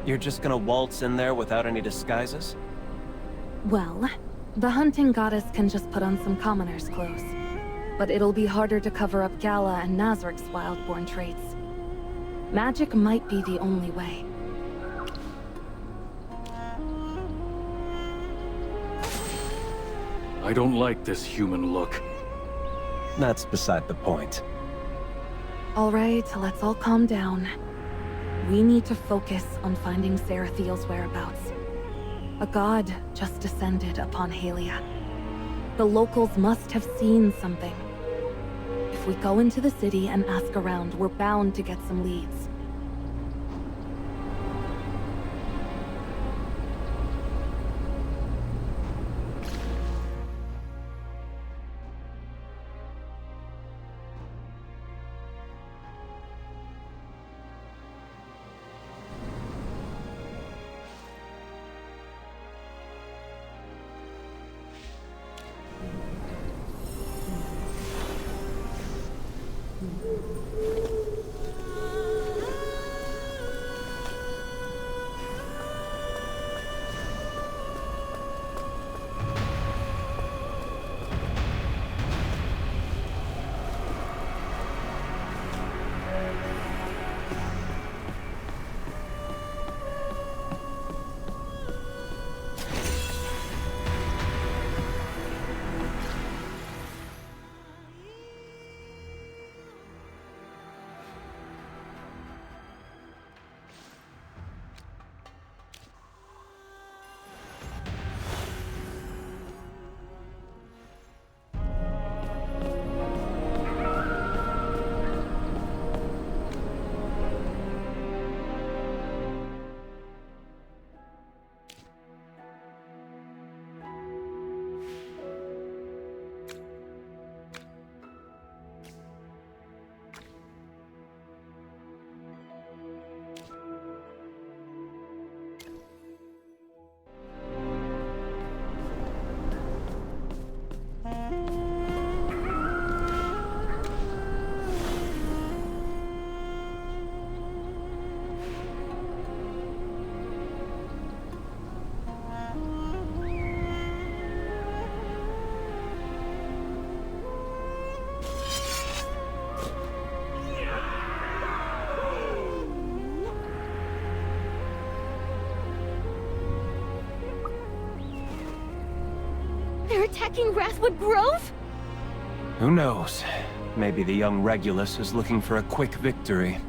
You're just gonna waltz in there without any disguises? Well, the hunting goddess can just put on some commoner's clothes. But it'll be harder to cover up Gala and Nazric's wildborn traits. Magic might be the only way. I don't like this human look. That's beside the point. Alright, let's all calm down. We need to focus on finding Sarathiel's whereabouts. A god just descended upon Halia. The locals must have seen something. If we go into the city and ask around, we're bound to get some leads. They're attacking Wrathwood Grove? Who knows? Maybe the young Regulus is looking for a quick victory.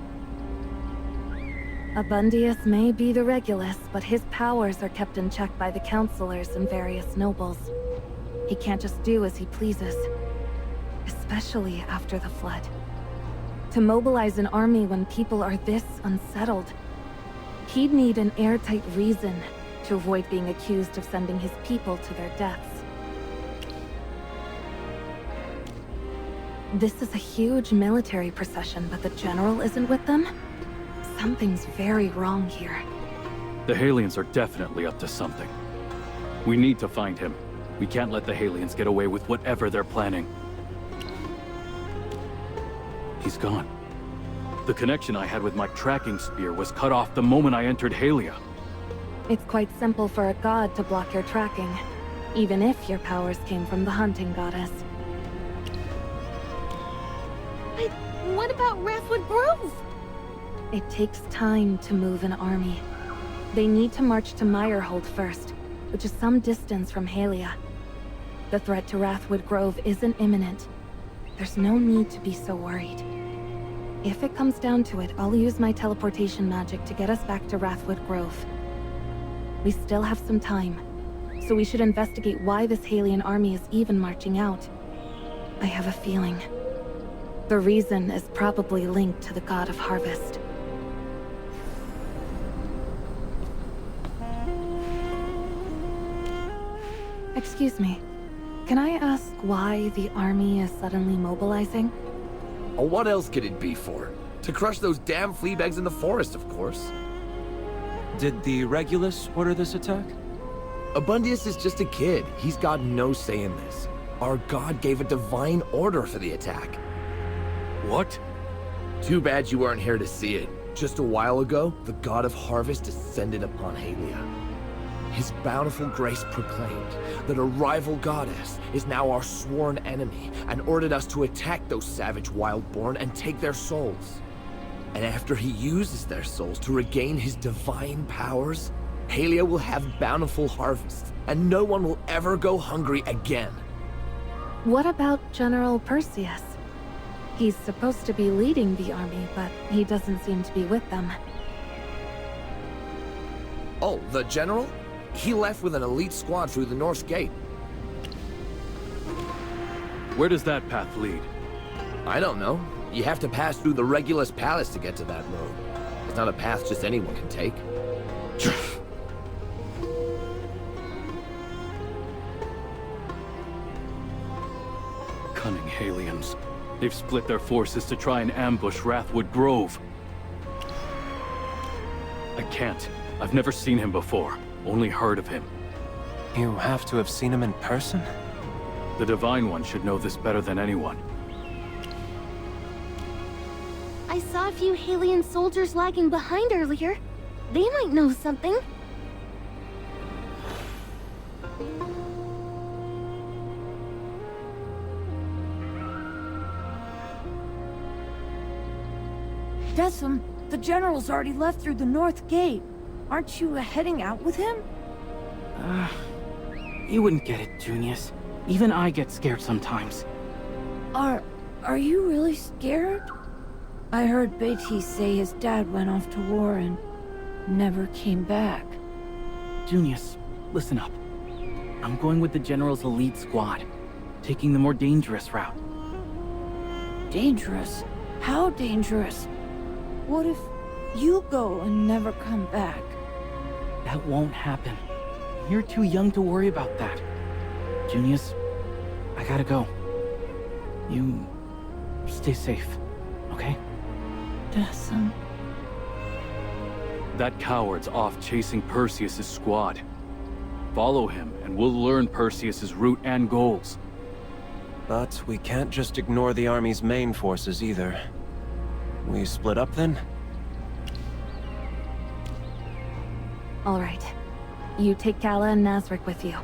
Abundius may be the Regulus, but his powers are kept in check by the councilors and various nobles. He can't just do as he pleases. Especially after the flood. To mobilize an army when people are this unsettled, he'd need an airtight reason to avoid being accused of sending his people to their deaths. This is a huge military procession, but the general isn't with them? Something's very wrong here. The Halians are definitely up to something. We need to find him. We can't let the Halians get away with whatever they're planning. He's gone. The connection I had with my tracking spear was cut off the moment I entered Halia. It's quite simple for a god to block your tracking, even if your powers came from the hunting goddess. What about Wrathwood Grove? It takes time to move an army. They need to march to Meyerhold first, which is some distance from Halia. The threat to Wrathwood Grove isn't imminent. There's no need to be so worried. If it comes down to it, I'll use my teleportation magic to get us back to Wrathwood Grove. We still have some time, so we should investigate why this Halian army is even marching out. I have a feeling. The reason is probably linked to the god of harvest. Excuse me. Can I ask why the army is suddenly mobilizing? Oh, what else could it be for? To crush those damn fleabags in the forest, of course. Did the Regulus order this attack? Abundius is just a kid. He's got no say in this. Our god gave a divine order for the attack. What? Too bad you weren't here to see it. Just a while ago, the god of harvest descended upon Halia. His bountiful grace proclaimed that a rival goddess is now our sworn enemy and ordered us to attack those savage wildborn and take their souls. And after he uses their souls to regain his divine powers, Halia will have bountiful harvests, and no one will ever go hungry again. What about General Perseus? He's supposed to be leading the army, but he doesn't seem to be with them. Oh, the general? He left with an elite squad through the North Gate. Where does that path lead? I don't know. You have to pass through the Regulus Palace to get to that road. It's not a path just anyone can take. Cunning Halians. They've split their forces to try and ambush Wrathwood Grove. I can't. I've never seen him before. Only heard of him. You have to have seen him in person? The Divine One should know this better than anyone. I saw a few Halian soldiers lagging behind earlier. They might know something. Decim, the general's already left through the North Gate. Aren't you heading out with him? You wouldn't get it, Junius. Even I get scared sometimes. Are you really scared? I heard Beatty say his dad went off to war and never came back. Junius, listen up. I'm going with the General's elite squad, taking the more dangerous route. Dangerous? How dangerous? What if you go and never come back? That won't happen. You're too young to worry about that. Junius, I gotta go. You stay safe, okay? Decim. That coward's off chasing Perseus' squad. Follow him, and we'll learn Perseus' route and goals. But we can't just ignore the army's main forces either. We split up then? All right. You take Kala and Nazric with you.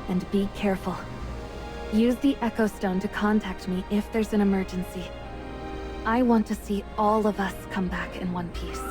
And be careful. Use the Echo Stone to contact me if there's an emergency. I want to see all of us come back in one piece.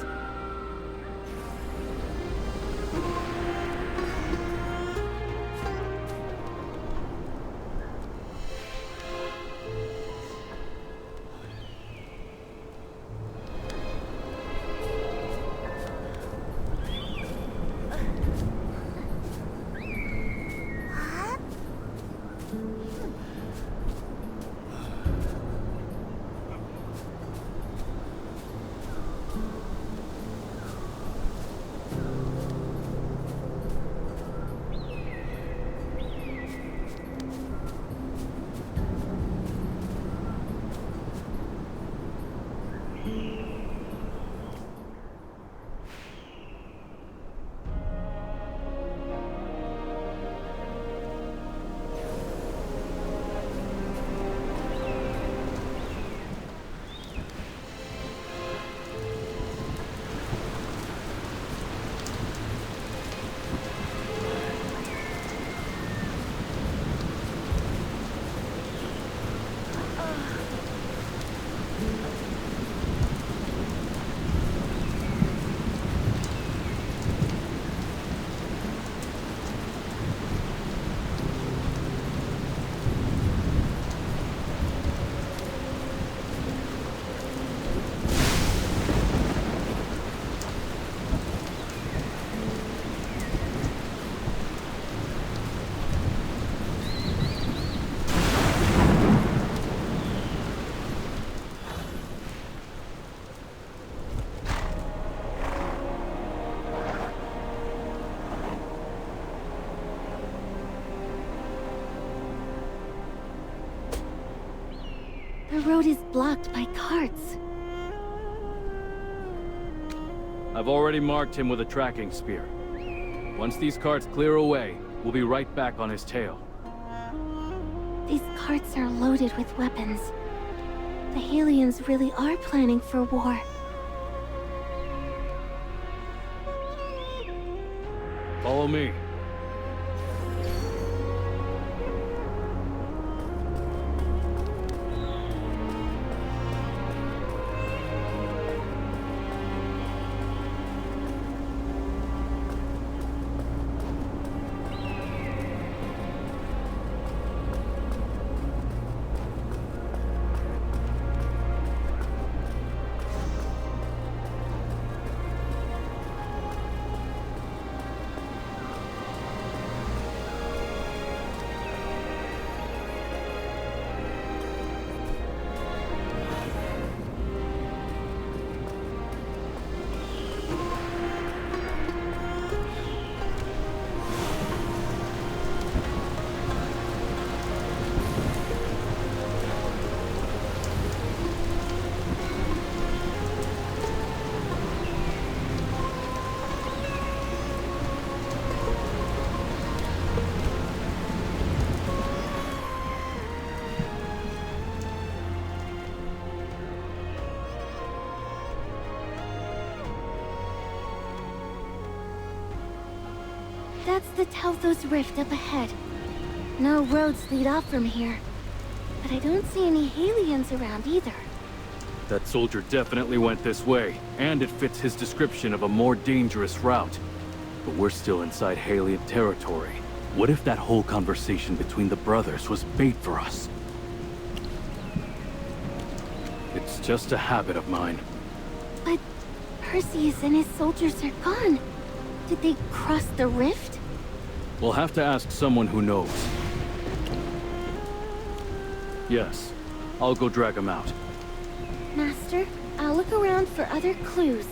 The road is blocked by carts. I've already marked him with a tracking spear. Once these carts clear away, we'll be right back on his tail. These carts are loaded with weapons. The Halians really are planning for war. Follow me. That's the Talthos Rift up ahead. No roads lead off from here. But I don't see any aliens around either. That soldier definitely went this way, and it fits his description of a more dangerous route. But we're still inside Halian territory. What if that whole conversation between the brothers was bait for us? It's just a habit of mine. But Perseus and his soldiers are gone. Did they cross the rift? We'll have to ask someone who knows. Yes, I'll go drag him out. Master, I'll look around for other clues.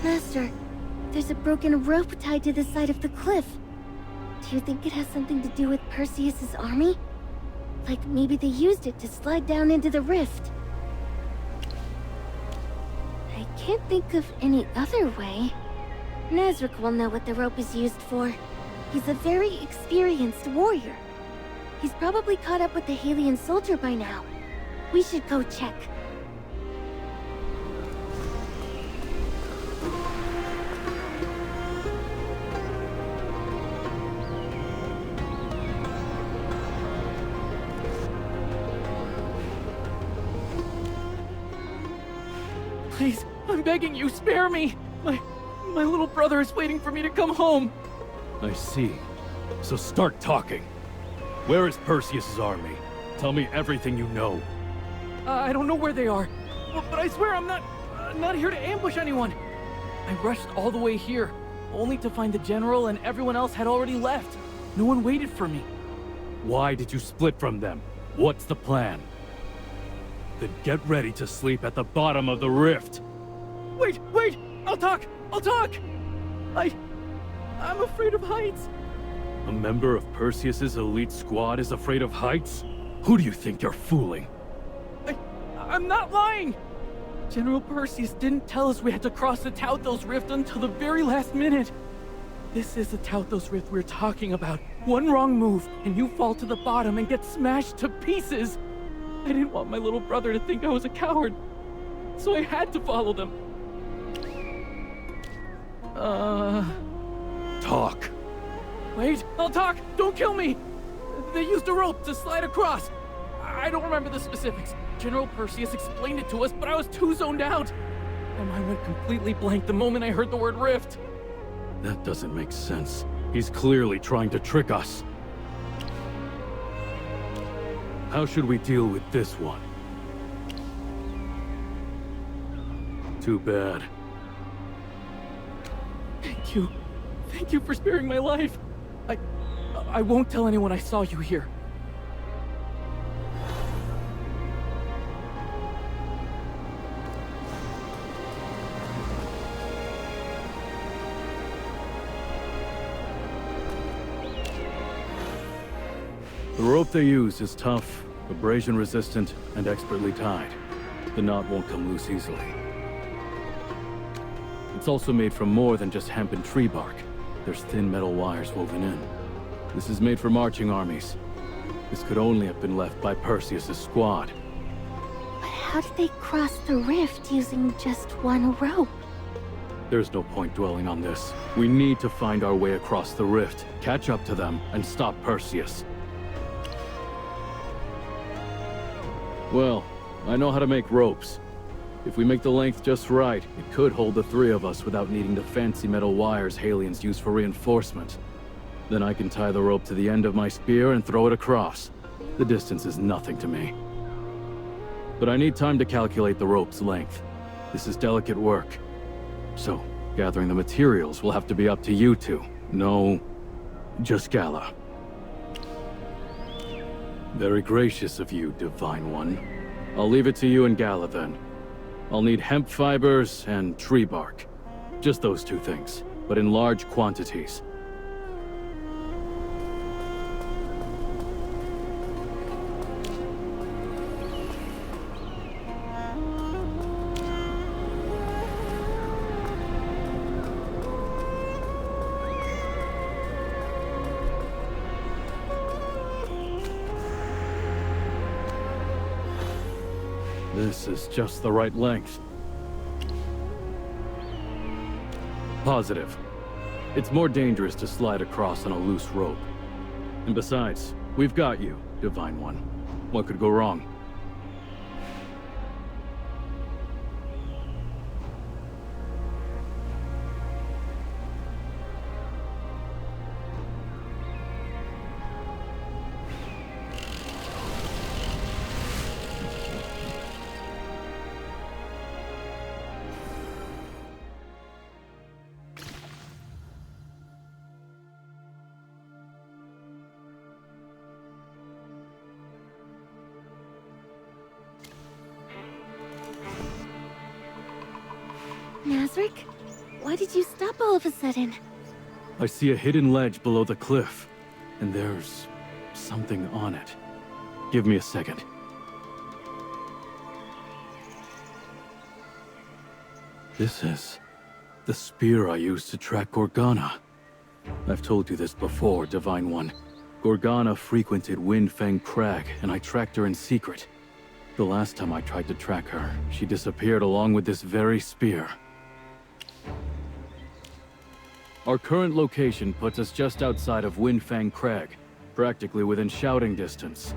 Master, there's a broken rope tied to the side of the cliff. Do you think it has something to do with Perseus's army? Like maybe they used it to slide down into the rift? I can't think of any other way. Nezric will know what the rope is used for. He's a very experienced warrior. He's probably caught up with the Halian soldier by now. We should go check. Please, I'm begging you, spare me! My little brother is waiting for me to come home! I see. So start talking. Where is Perseus's army? Tell me everything you know. I don't know where they are, but I swear I'm not here to ambush anyone. I rushed all the way here, only to find the general and everyone else had already left. No one waited for me. Why did you split from them? What's the plan? Then get ready to sleep at the bottom of the rift. Wait! I'll talk! I'm afraid of heights. A member of Perseus's elite squad is afraid of heights? Who do you think you're fooling? I'm not lying! General Perseus didn't tell us we had to cross the Talthos Rift until the very last minute. This is the Talthos Rift we're talking about. One wrong move, and you fall to the bottom and get smashed to pieces. I didn't want my little brother to think I was a coward, so I had to follow them. Talk. Wait, I'll talk! Don't kill me! They used a rope to slide across. I don't remember the specifics. General Perseus explained it to us, but I was too zoned out. My mind went completely blank the moment I heard the word rift. That doesn't make sense. He's clearly trying to trick us. How should we deal with this one? Too bad. Thank you. Thank you for sparing my life. I won't tell anyone I saw you here. The rope they use is tough, abrasion-resistant, and expertly tied. The knot won't come loose easily. It's also made from more than just hemp and tree bark. There's thin metal wires woven in. This is made for marching armies. This could only have been left by Perseus' squad. But how did they cross the rift using just one rope? There's no point dwelling on this. We need to find our way across the rift, catch up to them, and stop Perseus. Well, I know how to make ropes. If we make the length just right, it could hold the three of us without needing the fancy metal wires Halians use for reinforcement. Then I can tie the rope to the end of my spear and throw it across. The distance is nothing to me. But I need time to calculate the rope's length. This is delicate work. So, gathering the materials will have to be up to you two. No, just Gala. Very gracious of you, Divine One. I'll leave it to you and Gala then. I'll need hemp fibers and tree bark. Just those two things, but in large quantities. This is just the right length. Positive. It's more dangerous to slide across on a loose rope. And besides, we've got you, Divine One. What could go wrong? Nazarick? Why did you stop all of a sudden? I see a hidden ledge below the cliff, and there's something on it. Give me a second. This is the spear I used to track Gorgana. I've told you this before, Divine One. Gorgana frequented Windfang Crag, and I tracked her in secret. The last time I tried to track her, she disappeared along with this very spear. Our current location puts us just outside of Windfang Crag, practically within shouting distance.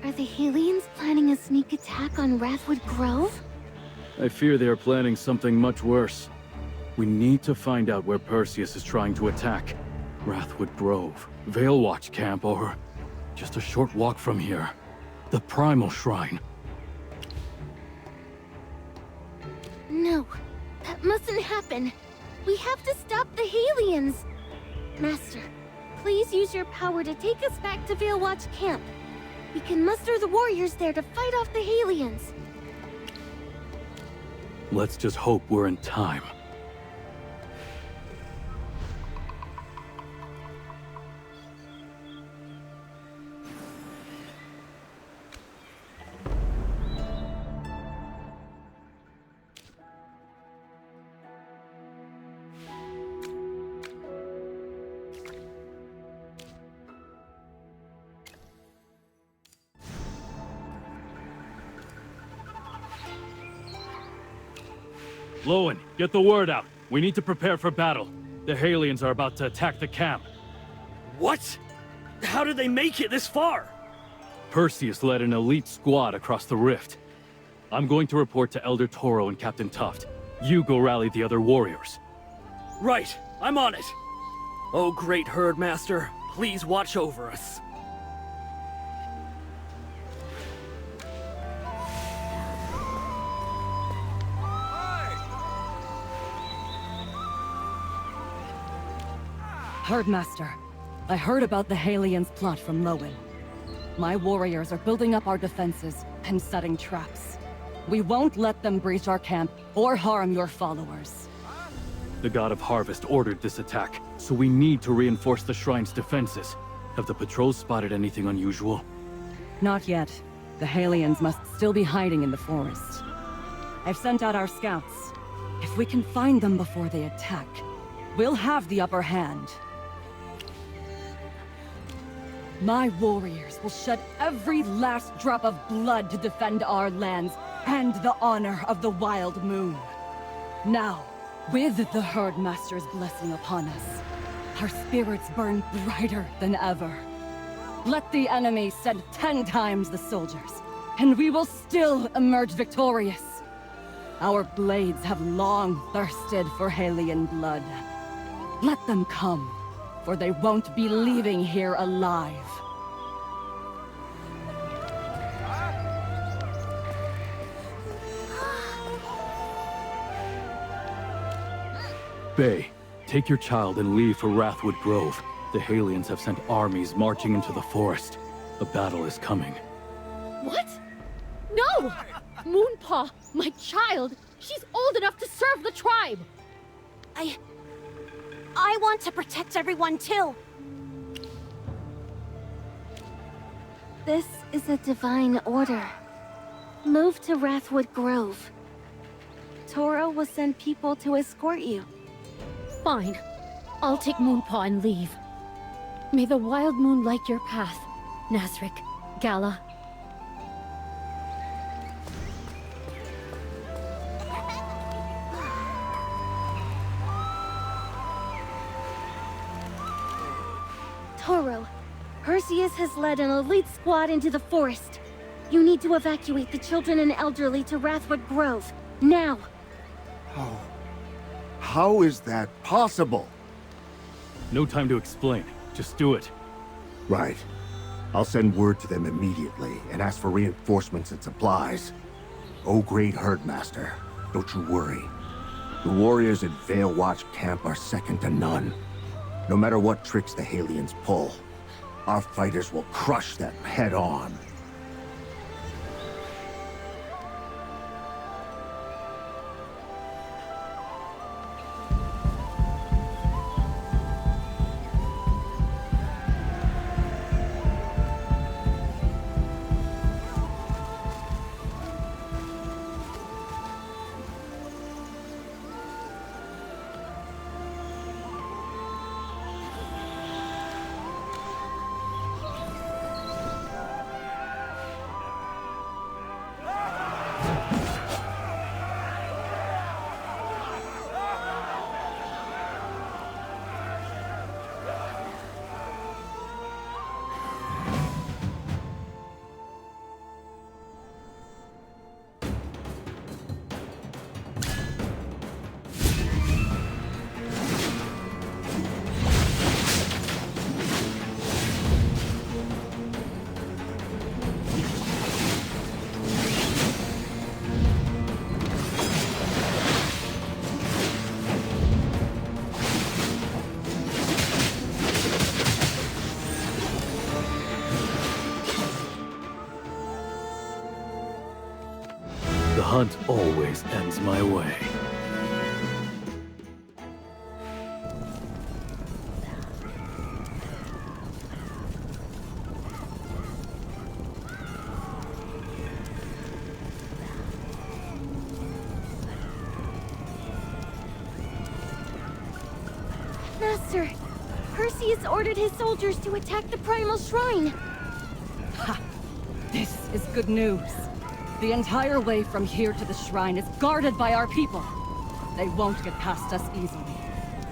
Are the Halians planning a sneak attack on Rathwood Grove? I fear they are planning something much worse. We need to find out where Perseus is trying to attack. Rathwood Grove, Veilwatch Camp, or just a short walk from here. The Primal Shrine. No, that mustn't happen. We have to stop the Halians! Master, please use your power to take us back to Veilwatch Camp. We can muster the warriors there to fight off the Halians. Let's just hope we're in time. Lowen, get the word out. We need to prepare for battle. The Halians are about to attack the camp. What? How did they make it this far? Perseus led an elite squad across the rift. I'm going to report to Elder Toro and Captain Tuft. You go rally the other warriors. Right, I'm on it. Oh, great Herdmaster, please watch over us. Herdmaster, I heard about the Halians' plot from Lowen. My warriors are building up our defenses and setting traps. We won't let them breach our camp or harm your followers. The God of Harvest ordered this attack, so we need to reinforce the shrine's defenses. Have the patrols spotted anything unusual? Not yet. The Halions must still be hiding in the forest. I've sent out our scouts. If we can find them before they attack, we'll have the upper hand. My warriors will shed every last drop of blood to defend our lands and the honor of the Wild Moon. Now, with the Herdmaster's blessing upon us, our spirits burn brighter than ever. Let the enemy send 10 times the soldiers, and we will still emerge victorious. Our blades have long thirsted for Halion blood. Let them come, for they won't be leaving here alive. Bay, take your child and leave for Wrathwood Grove. The Halions have sent armies marching into the forest. A battle is coming. What? No! Moonpaw, my child! She's old enough to serve the tribe! I want to protect everyone too. This is a divine order. Move to Wrathwood Grove. Toro will send people to escort you. Fine. I'll take Moonpaw and leave. May the Wild Moon light your path, Nazric, Gala. Toro, Perseus has led an elite squad into the forest. You need to evacuate the children and elderly to Wrathwood Grove, now! How is that possible? No time to explain. Just do it. Right. I'll send word to them immediately and ask for reinforcements and supplies. Oh, great Herdmaster, don't you worry. The warriors at Vale Watch Camp are second to none. No matter what tricks the Halions pull, our fighters will crush them head on. The hunt always ends my way. Master, Perseus ordered his soldiers to attack the Primal Shrine. Ha! This is good news. The entire way from here to the shrine is guarded by our people. They won't get past us easily.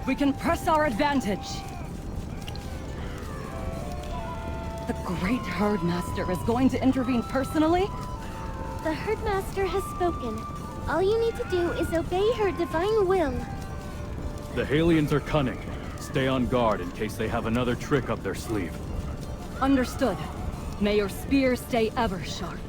We can press our advantage. The great Herdmaster is going to intervene personally? The Herdmaster has spoken. All you need to do is obey her divine will. The Halions are cunning. Stay on guard in case they have another trick up their sleeve. Understood. May your spear stay ever sharp.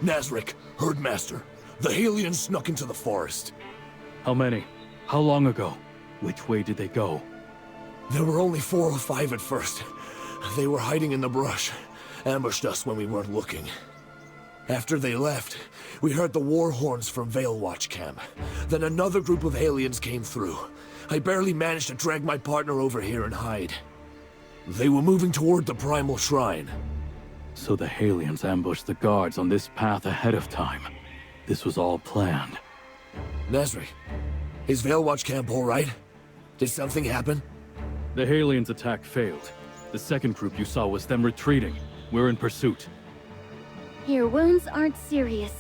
Nazric, Herdmaster. The Halians snuck into the forest. How many? How long ago? Which way did they go? There were only 4 or 5 at first. They were hiding in the brush. Ambushed us when we weren't looking. After they left, we heard the war horns from Veil Watch camp. Then another group of aliens came through. I barely managed to drag my partner over here and hide. They were moving toward the Primal Shrine. So the Halians ambushed the guards on this path ahead of time. This was all planned. Nazri, is Veil Watch camp all right? Did something happen? The Halians' attack failed. The second group you saw was them retreating. We're in pursuit. Your wounds aren't serious.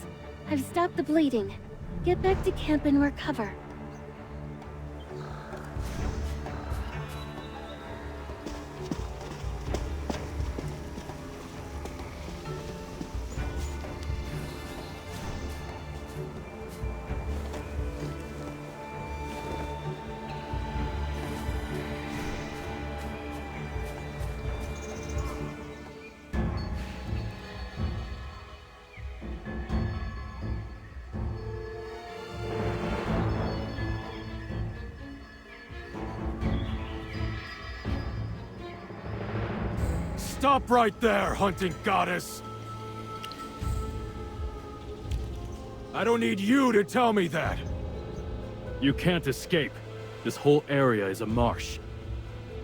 I've stopped the bleeding. Get back to camp and recover. Stop right there, hunting goddess! I don't need you to tell me that! You can't escape. This whole area is a marsh.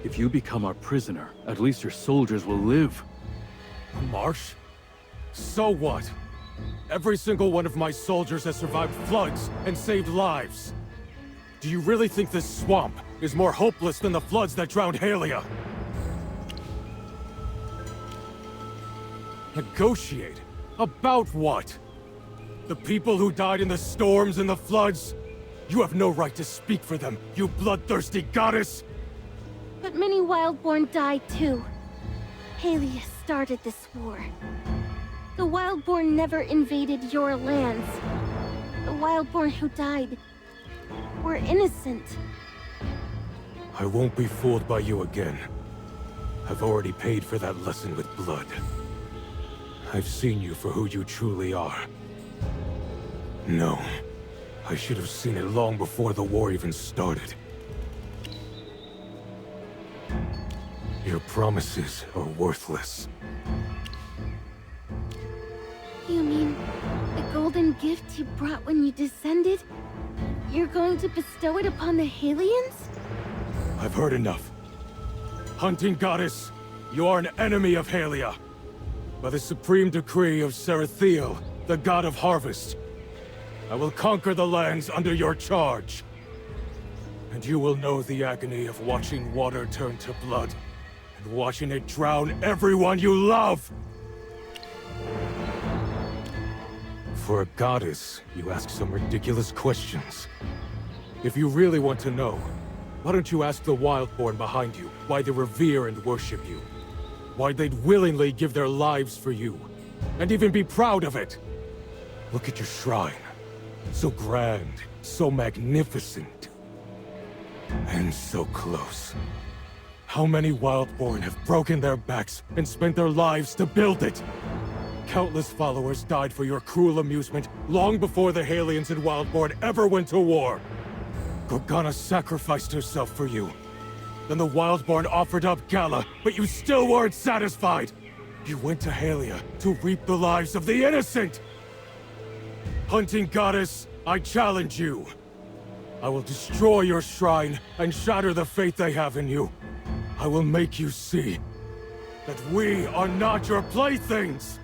If you become our prisoner, at least your soldiers will live. A marsh? So what? Every single one of my soldiers has survived floods and saved lives. Do you really think this swamp is more hopeless than the floods that drowned Halia? Negotiate? About what? The people who died in the storms and the floods? You have no right to speak for them, you bloodthirsty goddess! But many Wildborn died too. Halia started this war. The Wildborn never invaded your lands. The Wildborn who died were innocent. I won't be fooled by you again. I've already paid for that lesson with blood. I've seen you for who you truly are. No, I should have seen it long before the war even started. Your promises are worthless. You mean the golden gift you brought when you descended? You're going to bestow it upon the Halians? I've heard enough. Hunting goddess, you are an enemy of Halia. By the supreme decree of Sarathiel, the god of harvest, I will conquer the lands under your charge. And you will know the agony of watching water turn to blood, and watching it drown everyone you love! For a goddess, you ask some ridiculous questions. If you really want to know, why don't you ask the Wildborn behind you why they revere and worship you? Why they'd willingly give their lives for you, and even be proud of it. Look at your shrine. So grand, so magnificent. And so close. How many Wildborn have broken their backs and spent their lives to build it? Countless followers died for your cruel amusement long before the Halians and Wildborn ever went to war. Gorgana sacrificed herself for you. Then the Wildborn offered up Gala, but you still weren't satisfied! You went to Halia to reap the lives of the innocent! Hunting goddess, I challenge you. I will destroy your shrine and shatter the faith they have in you. I will make you see that we are not your playthings!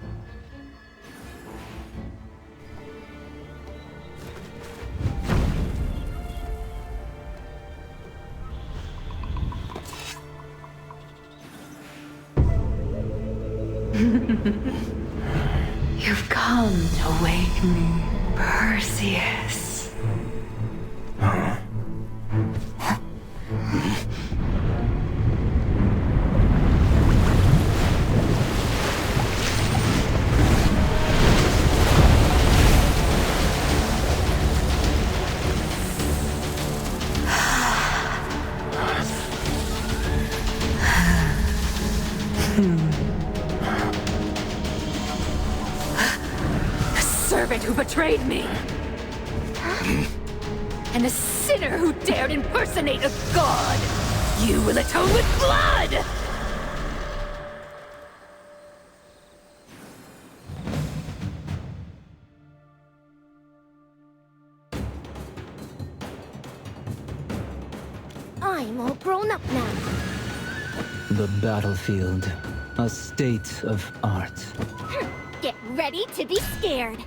You've come to wake me, Perseus. servant who betrayed me. And a sinner who dared impersonate a god. You will atone with blood! I'm all grown up now. The battlefield, a state of art. Get ready to be scared.